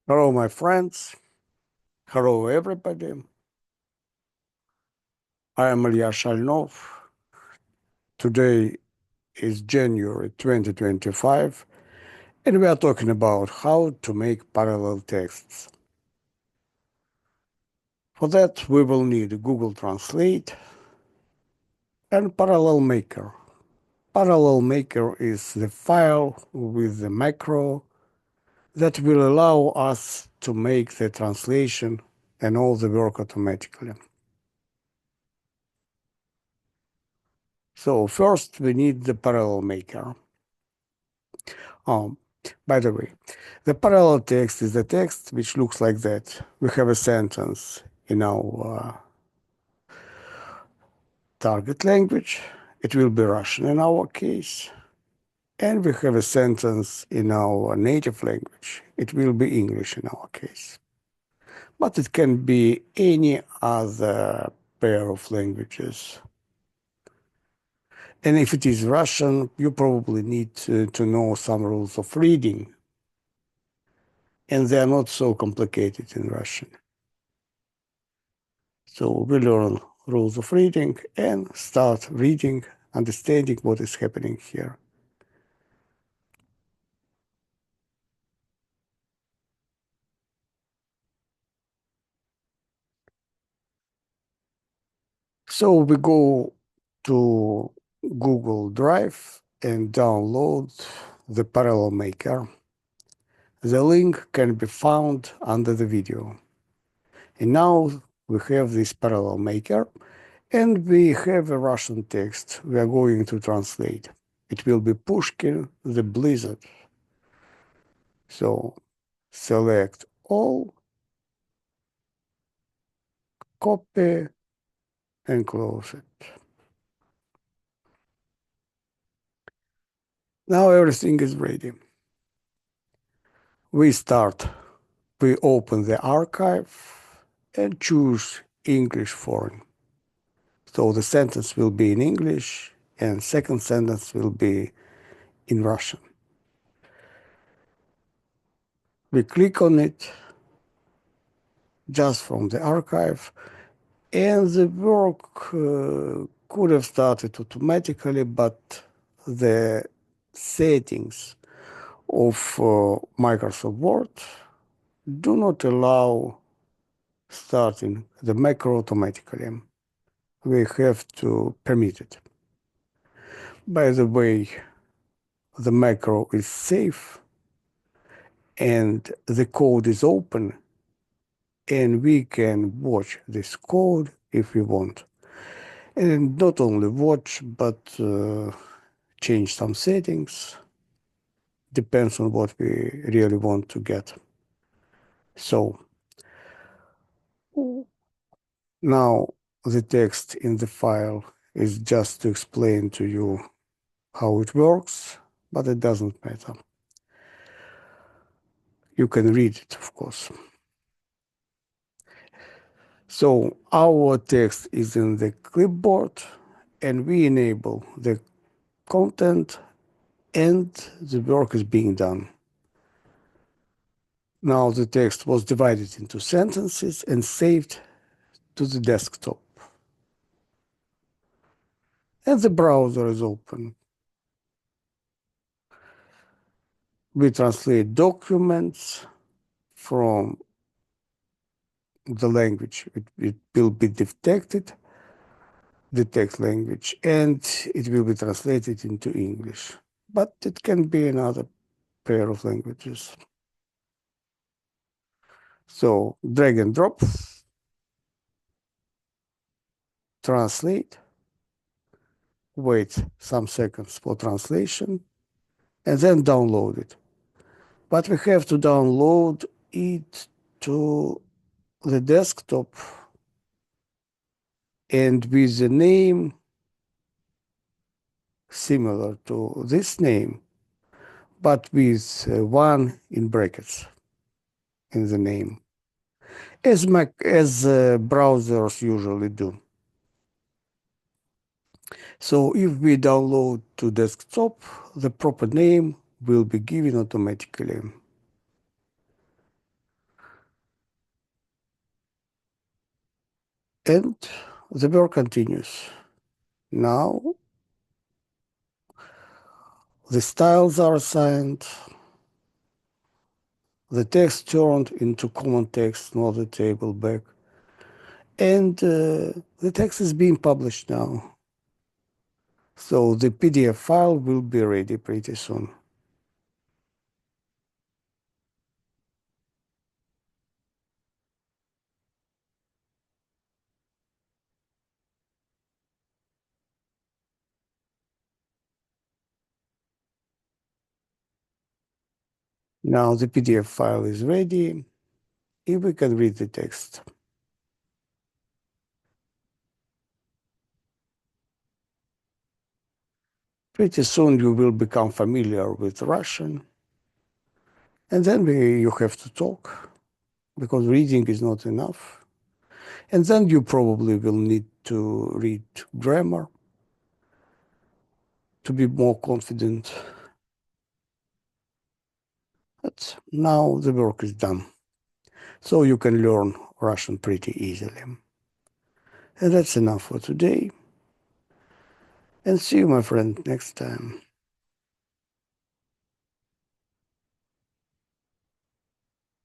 Hello, my friends. Hello, everybody. I am Ilya Shalnov. Today is January 2025, and we are talking about how to make parallel texts. For that, we will need Google Translate and Parallelmaker. Parallelmaker is the file with the macro that will allow us to make the translation and all the work automatically. So first we need the Parallelmaker. By the way, the parallel text is the text which looks like that. We have a sentence in our target language. It will be Russian in our case. And we have a sentence in our native language. It will be English in our case. But it can be any other pair of languages. And if it is Russian, you probably need to know some rules of reading. And they are not so complicated in Russian. So we learn rules of reading and start reading, understanding what is happening here. So we go to Google Drive and download the Parallelmaker. The link can be found under the video. And now we have this Parallelmaker, and we have a Russian text we are going to translate. It will be Pushkin the Blizzard. So select all, copy, and close it. Now everything is ready. We open the archive and choose English foreign. So the sentence will be in English and second sentence will be in Russian. We click on it just from the archive, and the work could have started automatically, but the settings of Microsoft Word do not allow starting the macro automatically. We have to permit it. By the way, the macro is safe and the code is open, and we can watch this code if we want. And not only watch, but change some settings. Depends on what we really want to get. So now the text in the file is just to explain to you how it works, but it doesn't matter. You can read it, of course. So our text is in the clipboard, and we enable the content, and the work is being done. Now the text was divided into sentences and saved to the desktop. And the browser is open. We translate documents from the language it will be detected, the text language, and it will be translated into English. But it can be another pair of languages. So drag and drop, translate, wait some seconds for translation, and then download it. But we have to download it to the desktop and with the name similar to this name, but with one in brackets in the name, as browsers usually do. So if we download to desktop, the proper name will be given automatically. And the work continues. Now the styles are assigned, the text turned into common text, not a table back, and the text is being published now. So the PDF file will be ready pretty soon. Now the PDF file is ready. If we can read the text. Pretty soon you will become familiar with Russian. And then you have to talk, because reading is not enough. And then you probably will need to read grammar to be more confident. But now the work is done. So you can learn Russian pretty easily. And that's enough for today. And see you, my friend, next time.